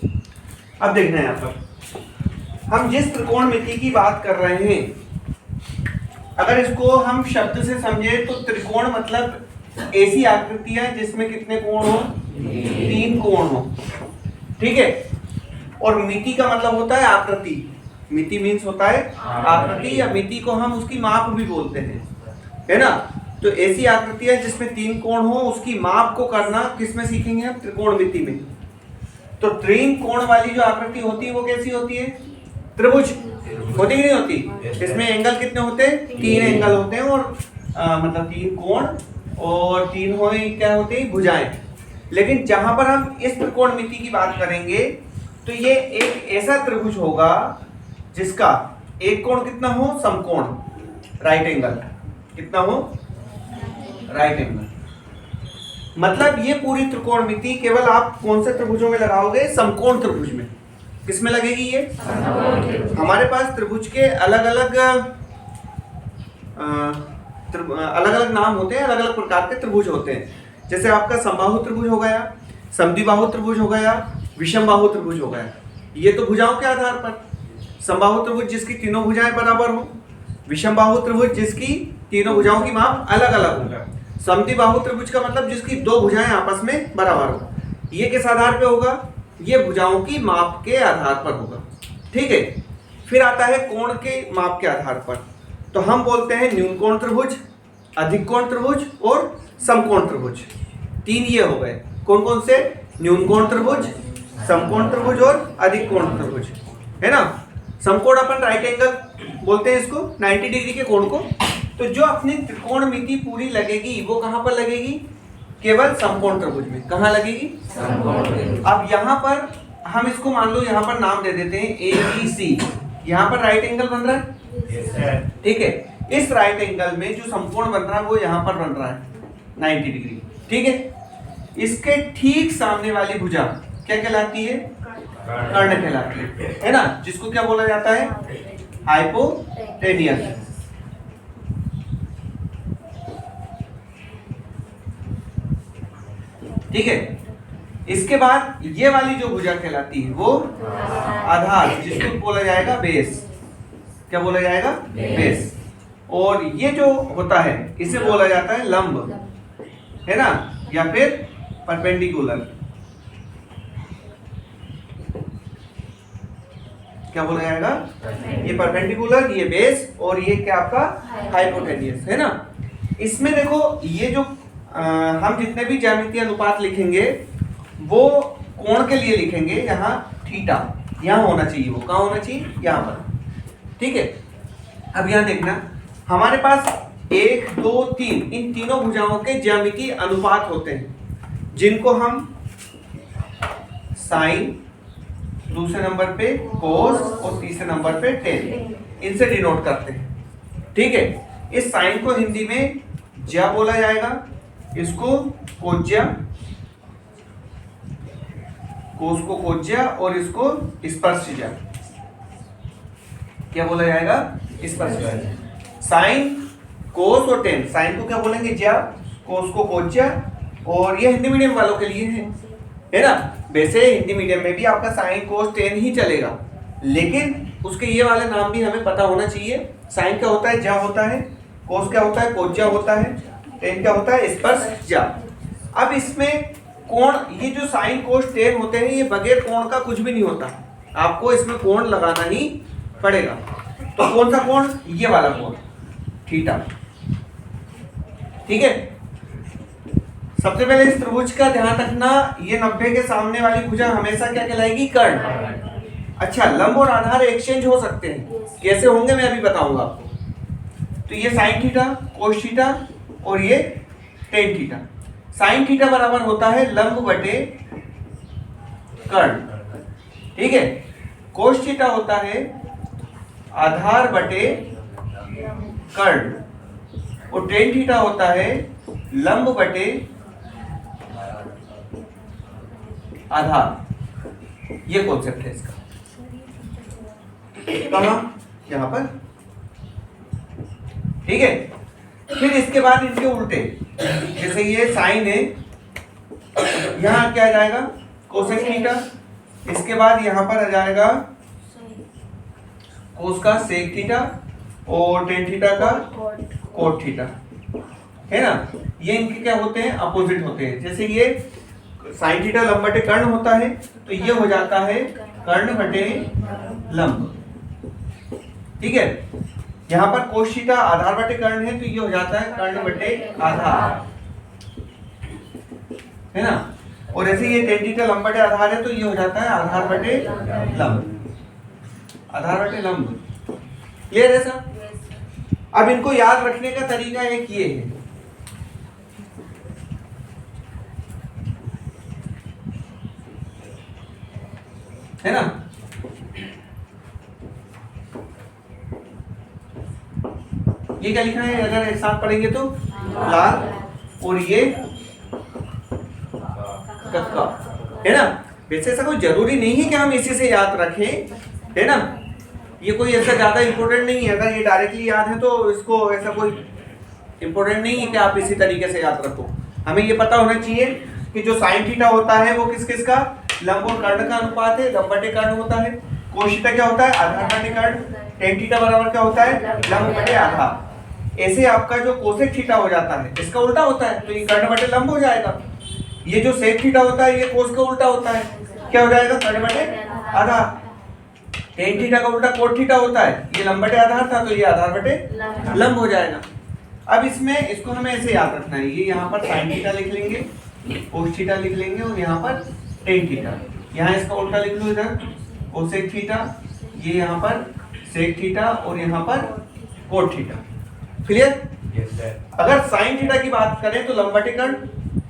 अब देखना है यहाँ पर हम जिस त्रिकोणमिति की बात कर रहे हैं, अगर इसको हम शब्द से समझे तो त्रिकोण मतलब ऐसी आकृतियां जिसमें कितने कोण हो, 3 कोण हो, ठीक है। और मिति का मतलब होता है आकृति, मिति मीन्स होता है आकृति, या मिति को हम उसकी माप भी बोलते हैं, है ना। तो ऐसी आकृतियां जिसमें 3 कोण हो, उसकी माप को करना किसमें सीखेंगे हम, त्रिकोणमिति में। तो 3 कोण वाली जो आकृति होती है वो कैसी होती है, त्रिभुज होती कि नहीं होती। इसमें एंगल कितने होते हैं, 3 एंगल होते हैं, और मतलब 3 कोण, और 3 होए क्या होते हैं, भुजाएं। लेकिन जहां पर हम इस त्रिकोणमिति की बात करेंगे तो ये एक ऐसा त्रिभुज होगा जिसका एक कोण कितना हो, समकोण, राइट एंगल कितना हो, राइट एंगल। मतलब ये पूरी त्रिकोणमिति केवल आप कौन से त्रिभुजों में लगाओगे, समकोण त्रिभुज में। किसमें लगेगी ये, हमारे पास त्रिभुज के अलग अलग नाम होते हैं, अलग अलग प्रकार के त्रिभुज होते हैं। जैसे आपका समबाहु त्रिभुज हो गया, समद्विबाहु त्रिभुज हो गया, विषमबाहु त्रिभुज हो गया। ये तो भुजाओं के आधार पर, समबाहु त्रिभुज जिसकी तीनों भुजाएं बराबर हो, विषमबाहु त्रिभुज जिसकी तीनों भुजाओं की माप अलग अलग हो, समद्विबाहु त्रिभुज का मतलब जिसकी 2 भुजाएं आपस में बराबर हो। ये किस आधार पे होगा, ये भुजाओं की माप के आधार पर होगा, ठीक है। फिर आता है कोण के माप के आधार पर, तो हम बोलते हैं न्यून कोण त्रिभुज, अधिक कोण त्रिभुज और समकोण त्रिभुज। 3 ये हो गए, कौन कौन से, न्यून कोण त्रिभुज, समकोण त्रिभुज और अधिक कोण त्रिभुज, है ना। समकोण अपन राइट एंगल बोलते हैं इसको, 90 डिग्री के कोण को। तो जो अपनी त्रिकोणमिति पूरी लगेगी वो कहां पर लगेगी, केवल समकोण त्रिभुज में। कहां लगेगी, समकोण। अब यहाँ पर हम इसको मान लो यहाँ पर नाम दे देते हैं ABC। यहाँ पर राइट एंगल बन रहा है, ठीक है। इस राइट एंगल में जो समकोण बन रहा है वो यहाँ पर बन रहा है 90 डिग्री, ठीक है। इसके ठीक सामने वाली भुजा क्या कहलाती है, कर्ण कहलाती है ना, जिसको क्या बोला जाता है, हाइपोटेनियस, ठीक है। इसके बाद ये वाली जो भुजा कहलाती है वो आधार, जिसको बोला जाएगा बेस। क्या बोला जाएगा, बेस। और ये जो होता है इसे बोला जाता है लंब, है ना, या फिर परपेंडिकुलर। क्या बोला जाएगा, ये परपेंडिकुलर, ये बेस, और ये क्या आपका हाइपोटेनियस, है ना। इसमें देखो ये जो हम जितने भी ज्यामितीय अनुपात लिखेंगे वो कोण के लिए लिखेंगे, यहाँ थीटा यहाँ होना चाहिए, वो कहाँ होना चाहिए, यहाँ पर, ठीक है। अब यहाँ देखना, हमारे पास 1 2 3 इन तीनों भुजाओं के ज्यामितीय अनुपात होते हैं, जिनको हम साइन, दूसरे नंबर पे कोस और तीसरे नंबर पे टेन, इनसे डिनोट करते हैं, ठीक है। इस साइन को हिंदी में ज्या बोला जाएगा, इसको कोज्या, कोस को कोज्या, और इसको स्पर्शज्या। क्या बोला जाएगा, स्पर्शज्या। साइन, कोस और टेन, साइन को क्या बोलेंगे ज्या, कोस को कोज्या, और ये हिंदी मीडियम वालों के लिए है ना। वैसे हिंदी मीडियम में भी आपका साइन कोस टेन ही चलेगा, लेकिन उसके ये वाले नाम भी हमें पता होना चाहिए। साइन क्या होता है, ज्या होता है, कोस क्या होता है, कोज्या होता है, टेन क्या होता है, स्पर्शज्या। अब इसमें कोण, ये जो साइन कोस टेन होते हैं ये बगैर कोण का कुछ भी नहीं होता, आपको इसमें कोण लगाना ही पड़ेगा। तो कौन सा कोण, ये वाला कोण, थीटा, ठीक है। सबसे पहले इस त्रिभुज का ध्यान रखना, ये 90 के सामने वाली भुजा हमेशा क्या कहलाएगी, कर्ण। अच्छा, लंब और आधार एक्सचेंज हो सकते हैं, कैसे होंगे मैं अभी बताऊंगा आपको। तो ये साइन थीटा, कोस थीटा और ये टेन थीटा। साइन थीटा बराबर होता है लंब बटे कर्ण, ठीक है। कोस थीटा होता है आधार बटे कर्ण, और टेन थीटा होता है लंब बटे आधार। ये कॉन्सेप्ट है इसका, कहां, यहां पर, ठीक है। फिर इसके बाद इनके उल्टे, जैसे ये साइन है, यहां क्या आ जाएगा, कोसेक थीटा, इसके बाद यहाँ पर आ जाएगा कोस का सेक थीटा और टेन थीटा का कोट थीटा, है ना। ये इनके क्या होते हैं, अपोजिट होते हैं। जैसे ये साइन थीटा लंब बटे कर्ण होता है तो ये हो जाता है कर्ण बटे लंब, ठीक है। यहाँ पर कोस थीटा आधार बटे कर्ण है तो ये हो जाता है कर्ण बटे आधार, है ना। और ऐसे ये टेन थीटा लंब बटे आधार है तो ये हो जाता है आधार बटे लंब, आधार बटे लंब। क्लियर है सर? अब इनको याद रखने का तरीका एक ये है ना। ये क्या लिखा है अगर एक साथ पढ़ेंगे तो, लाल और ये कक्का, है ना। वैसे ऐसा कोई जरूरी नहीं है कि हम इसी से याद रखें, है ना। ये कोई ऐसा ज्यादा इंपॉर्टेंट नहीं है, अगर ये डायरेक्टली याद है तो इसको ऐसा कोई इंपॉर्टेंट नहीं है कि आप इसी तरीके से याद रखो। हमें ये पता होना चाहिए कि जो साइन थीटा होता है वो किस किस का, लंब और कर्ण का अनुपात है, लंब बटे कर्ण होता है। कोस थीटा क्या होता है, आधार बटे कर्ण। टेन थीटा बराबर क्या होता है, लंब बटे आधार। ऐसे आपका जो कोसेक थीटा हो जाता है इसका उल्टा होता है तो ये कर्ण बटे लंब हो जाएगा। ये जो सेक थीटा होता है ये कोस का उल्टा होता है, क्या हो जाएगा, कर्ण बटे आधार। टेन थीटा का उल्टा कोट थीटा होता है, ये लंब बटे आधार था तो ये आधार बटे लंब हो जाएगा। अब इसमें इसको हमें ऐसे याद रखना है, ये यहाँ पर साइन थीटा लिख लेंगे, कोस थीटा लिख लेंगे और यहाँ पर टेन थीटा, यहाँ इसका उल्टा लिख लो इधर कोसेक थीटा, ये यहाँ पर सेक थीटा और यहाँ पर कोट थीटा। क्लियर? अगर साइन थीटा की बात करें तो लंब बटे कर्ण,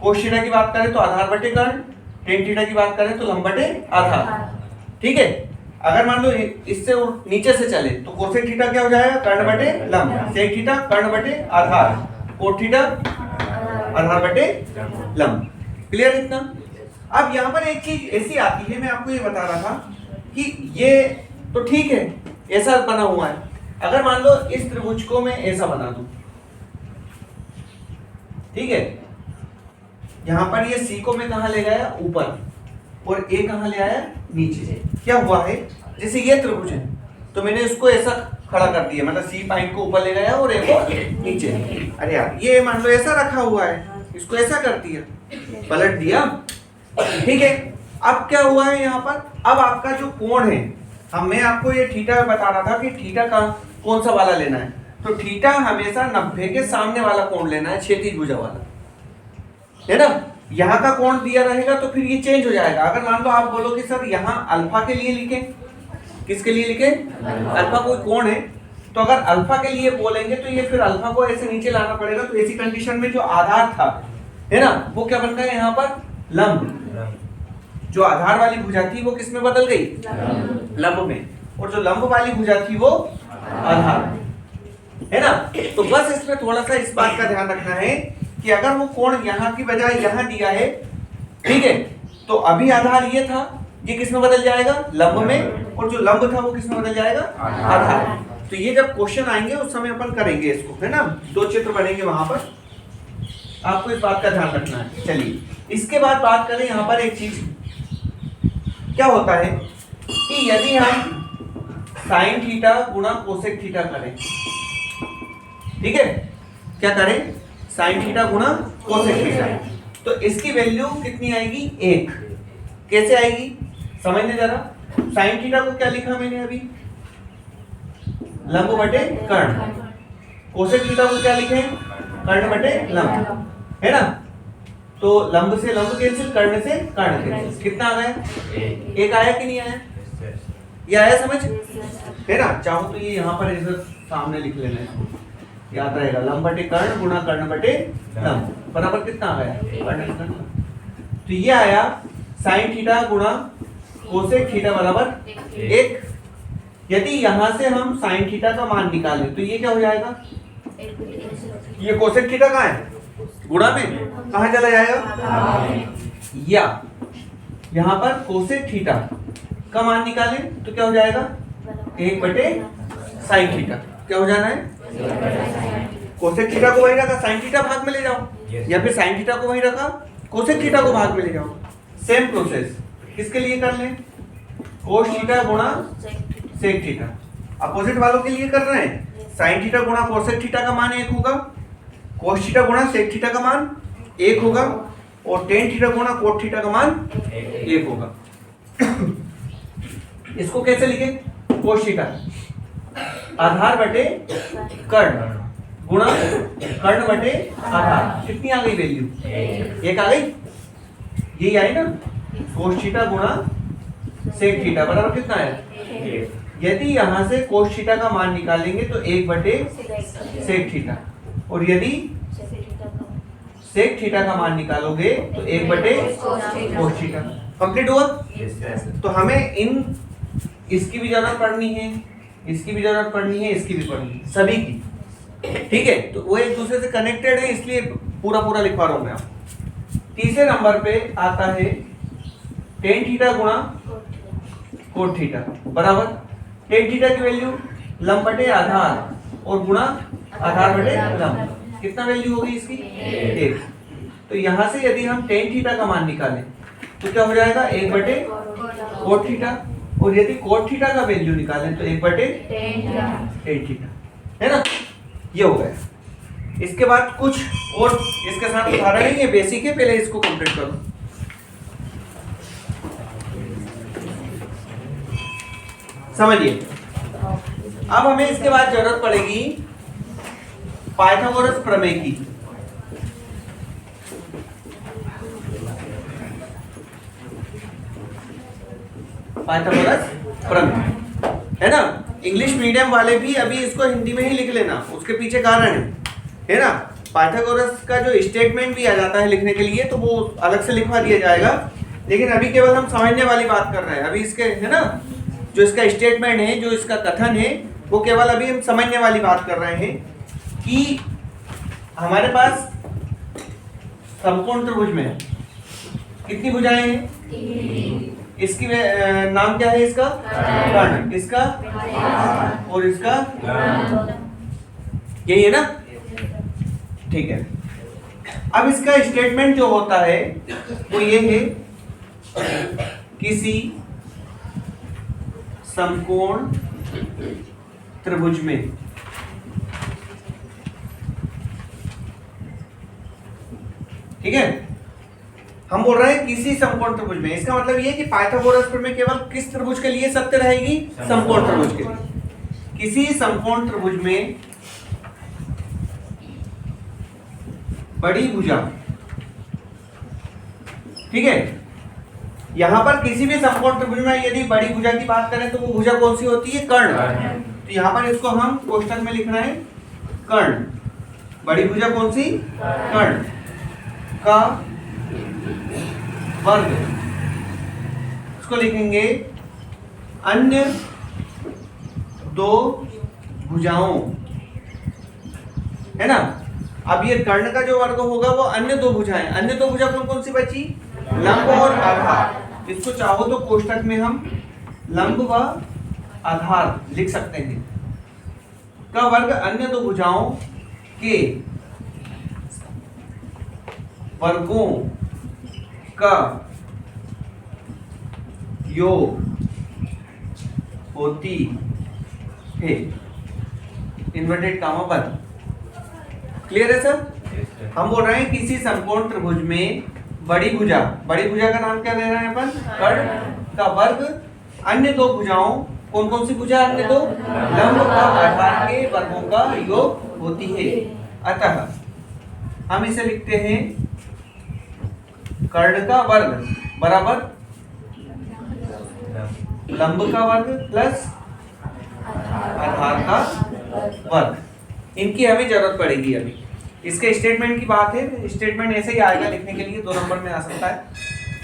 कोस थीटा की बात करें तो आधार बटे कर्ण, टेन थीटा की बात करें तो लंब बटे आधार, ठीक है। अगर मान लो इससे नीचे से चले तो कोसेक थीटा क्या हो जाएगा, कर्ण बटे लंब, सेक थीटा कर्ण बटे आधार, कोट थीटा आधार बटे लंब। क्लियर इतना? अब यहाँ पर एक चीज ऐसी आती है, मैं आपको ये बता रहा था कि ये तो ठीक है ऐसा बना हुआ है, अगर मान लो इस त्रिभुज को मैं ऐसा बना दूं, ठीक है। यहाँ पर ये सी को मैं कहा ले गया ऊपर और ए कहा ले आया नीचे। क्या हुआ है, जैसे ये त्रिभुज है तो मैंने इसको ऐसा खड़ा कर दिया, मतलब सी पॉइंट को ऊपर ले गया और ए को नीचे। अरे यार ये मान लो ऐसा रखा हुआ है, इसको ऐसा कर दिया, पलट दिया, ठीक है। अब क्या हुआ है यहाँ पर, अब आपका जो कोण है, मैं आपको ये थीटा बता रहा था कि थीटा का कौन सा वाला लेना है, तो थीटा हमेशा 90 के सामने वाला कोण लेना है, क्षैतिज भुजा वाला, है ना। यहाँ का कोण दिया रहेगा तो फिर ये चेंज हो जाएगा। अगर मान लो आप बोलो कि सर यहाँ अल्फा के लिए लिखें, किसके लिए लिखें, अल्फा कोई कोण है, तो अगर अल्फा के लिए बोलेंगे तो ये फिर अल्फा को ऐसे नीचे लाना पड़ेगा। तो ऐसी कंडीशन में जो आधार था, है ना, वो क्या बन गया यहाँ पर, लंब। जो आधार वाली भुजा थी वो किस में बदल गई, लंब में, और जो लंब वाली भुजा थी वो आधार, है ना। तो बस इसमें थोड़ा सा इस बात का ध्यान रखना है कि अगर वो कोण यहाँ की बजाय यहाँ दिया है, ठीक है, तो अभी आधार ये था, ये किस में बदल जाएगा, लंब में, और जो लंब था वो किस में बदल जाएगा, आधार। तो ये जब क्वेश्चन आएंगे उस समय अपन करेंगे इसको, है ना, दो चित्र बनेंगे वहां पर, आपको इस बात का ध्यान रखना है। चलिए इसके बाद बात करें यहाँ पर एक चीज, क्या होता है कि यदि हम साइन थीटा गुणा कोसेक थीटा करें, ठीक है, क्या करें, साइन थीटा गुणा कोसेक थीटा, तो इसकी वैल्यू कितनी आएगी, 1। कैसे आएगी समझने जरा। साइन थीटा को क्या लिखा मैंने अभी, लंब बटे कर्ण। कोसेक थीटा को क्या लिखे, कर्ण बटे लंब, है ना। तो लंब से लंब कैंसिल, कर्ण से कर्ण कैंसिल, कितना आ गया, 1 आया कि नहीं आया, ये आया समझ, है ना। चाहो तो ये यहाँ पर इधर सामने लिख लेना है, याद रहेगा, लंब बटे कर्ण गुणा कर्ण बटे लंब बराबर कितना आ गया, कर्ण कर्ण। तो ये आया साइन थीटा गुणा कोसेक थीटा बराबर 1। यदि यहां से हम साइन थीटा का मान निकालें तो ये क्या हो जाएगा, ये कोसेक थीटा कहाँ है, गुणा में, कहाँ चला जाएगा, या यहाँ पर कोसेक थीटा का मान निकालें तो क्या हो जाएगा, 1 बटे साइन थीटा, क्या हो जाना है, कोसेक थीटा को वही रखा, साइन थीटा भाग में ले जाओ, या फिर साइन थीटा को वही रखा, कोसेक थीटा को भाग में ले जाओ। सेम प्रोसेस किसके लिए कर लें, कोस थीटा गुणा सेक थीटा। अपोजिट वालों के लिए कर रहे हैं। साइन थीटा गुणा कोसेक थीटा का मान 1 होगा, कोस थीटा गुणा सेक थीटा का मान 1 होगा, और टेन थीटा गुणा कोट थीटा का मान 1 होगा। इसको कैसे लिखे? कोस थीटा आधार बटे कर्ण गुणा कर्ण बटे आधार। कितनी आ गई वैल्यू? 1 आ गई। यही आई ना, कोस थीटा गुणा सेक थीटा बराबर कितना है? यदि यहां से कोस थीटा का मान निकालेंगे तो 1 बटे सेक थीटा, और यदि सेक थीटा का मान निकालोगे तो 1 बटे कोस थीटा। कंप्लीट हुआ? तो हमें इसकी भी जरूरत पड़नी है, इसकी भी जरूरत पड़नी है, इसकी भी पड़नी है, सभी की। ठीक है, तो वो एक दूसरे से कनेक्टेड है, इसलिए पूरा पूरा लिखवा रहा हूं मैं आपको। तीसरे नंबर पे आता है टेन थीटा गुणा कोट थीटा बराबर टेन थीटा की वैल्यू लंब बटे आधार और गुणा आधार बटे लंब। कितना वैल्यू होगी इसकी? 1। तो यहां से यदि हम टेन थीटा का मान निकालें तो क्या हो जाएगा? 1 बटे कोट थीटा, और यदि कोट थीटा का वैल्यू निकालें तो 1 बटे टेन थीटा, है ना? ये हो गया। इसके बाद कुछ और इसके साथ उदाहरण है, ये बेसिक है, पहले इसको कंप्लीट करो। समझिए, अब हमें इसके बाद जरूरत पड़ेगी पाइथागोरस प्रमेय की। पाइथागोरस प्रमेय, है ना? इंग्लिश मीडियम वाले भी अभी इसको हिंदी में ही लिख लेना, उसके पीछे कारण है ना? पाइथागोरस का जो स्टेटमेंट भी आ जाता है लिखने के लिए तो वो अलग से लिखवा दिया जाएगा, लेकिन अभी केवल हम समझने वाली बात कर रहे हैं। अभी इसके, है ना, जो इसका स्टेटमेंट है, जो इसका कथन है, वो केवल अभी हम समझने वाली बात कर रहे हैं कि हमारे पास समकोण त्रिभुज में कितनी भुजाएं हैं? इसकी नाम क्या है? इसका कर्ण, इसका और इसका, यही है ना? ठीक है। अब इसका स्टेटमेंट जो होता है वो ये है, किसी समकोण त्रिभुज में ठीक है, हम बोल रहे हैं किसी समकोण त्रिभुज में। इसका मतलब ये कि पाइथागोरस प्रमेय केवल किस त्रिभुज के लिए सत्य रहेगी? समकोण त्रिभुज के लिए। किसी समकोण त्रिभुज में बड़ी भुजा, ठीक है, यहां पर किसी भी समकोण त्रिभुज में यदि बड़ी भुजा की बात करें तो वो भुजा कौन सी होती है? कर्ण। तो यहां पर इसको हम कोष्टक में लिखना है कर्ण। बड़ी भुजा कौन सी? कर्ण का वर्ग, इसको लिखेंगे अन्य दो भुजाओं, है ना? अब ये कर्ण का जो वर्ग होगा वो अन्य दो भुजाएं, अन्य दो भुजा कौन कौन सी बची? लंब और आधार। इसको चाहो तो कोष्टक में हम लंब व आधार लिख सकते हैं, का वर्ग अन्य दो भुजाओं के वर्गों का योग होती है। इन्वर्टेड कामा बंद। क्लियर है सर? हम बोल रहे हैं किसी समकोण त्रिभुज में बड़ी भुजा का नाम क्या दे रहे हैं अपन? कर्ण का वर्ग अन्य दो भुजाओं, कौन कौन सी भुजा? अन्य दो, लंब व आधार के वर्गों का योग होती है। अतः हम इसे लिखते हैं कर्ण का वर्ग बराबर लंब का वर्ग प्लस आधार का वर्ग। इनकी हमें जरूरत पड़ेगी। अभी इसके स्टेटमेंट की बात है, स्टेटमेंट ऐसे ही आएगा लिखने के लिए, 2 नंबर में आ सकता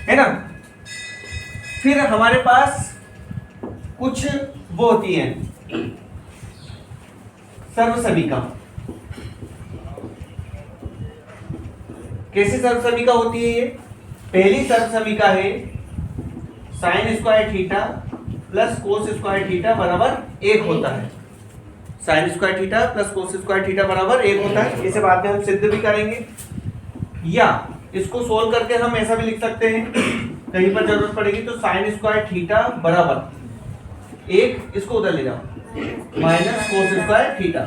है ना? फिर हमारे पास कुछ वो होती हैं सर्वसमीका। कैसे सर्वसमीका होती है ये? पहली सर्वसमीका है sine square theta plus cos square theta बराबर 1 होता है। Sine square theta plus cos square theta बराबर 1 होता है। इसे बाद में हम सिद्ध भी करेंगे, या इसको सोल्व करके हम ऐसा भी लिख सकते हैं, कहीं पर जरूरत पड़ेगी तो साइन स्क्वायर थीटा बराबर एक, इसको उधर ले जाओ, माइनस कोस स्क्वायर थीटा।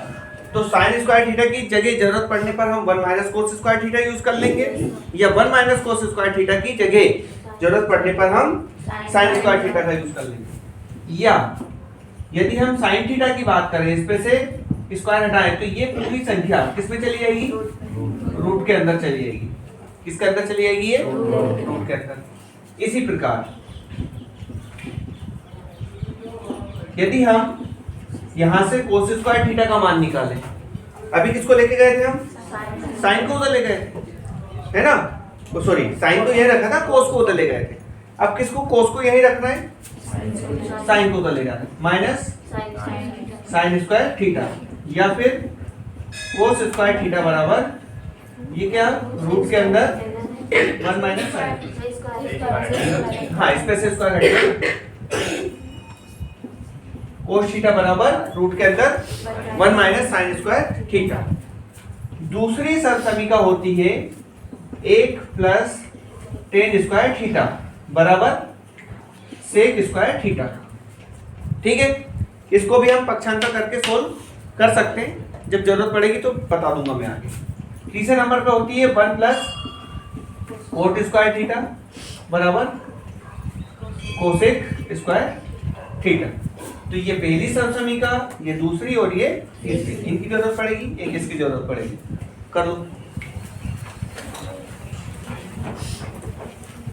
तो साइन स्क्वायर थीटा की जगह जरूरत पड़ने पर हम 1 minus cos square theta use कर लेंगे, या 1 माइनस कोस स्क्वायर थीटा की जगह जरूरत पड़ने पर हम साइन स्क्वायर थीटा का यूज कर लेंगे। या यदि हम साइन थीटा की बात करें, इस पे से स्क्वायर हटाएं तो ये पूरी संख्या किसमें चली जाएगी, रूट के अंदर चली जाएगी। किसके अंदर चली जाएगी, ये रूट के अंदर। इसी प्रकार यदि हम यहां से कोस स्क्वायर थीटा का मान निकालें, अभी किसको लेके गए थे हम, साइन को उधर ले गए थे, है ना, तो सॉरी साइन को यही रखा था, कोस को उधर ले गए थे। अब किसको, कोस को यही रखना है, साइन को उधर ले जाना है, माइनस साइन स्क्वायर थीटा, या फिर कोस स्क्वायर थीटा बराबर ये क्या, रूट के अंदर 1 माइनस साइन, हाँ इस पे से स्क्वायर हटेगा, कोस थीटा बराबर रूट के अंदर 1 माइनस साइन स्क्वायर थीटा। दूसरी सरसमीका होती है 1 प्लस टेन स्क्वायर थीटा बराबर सेक स्क्वायर थीटा। ठीक है, इसको भी हम पक्षांतर करके सोल्व कर सकते हैं, जब जरूरत पड़ेगी तो बता दूंगा मैं आगे। तीसरे नंबर पे होती है 1 प्लस कोट स्क्वायर थीटा बराबर कोसेक स्क्वायर थीटा। तो ये पहली सरसमीका, ये दूसरी और ये तीसरी, इनकी जरूरत पड़ेगी, एक इसकी जरूरत पड़ेगी। कर लो।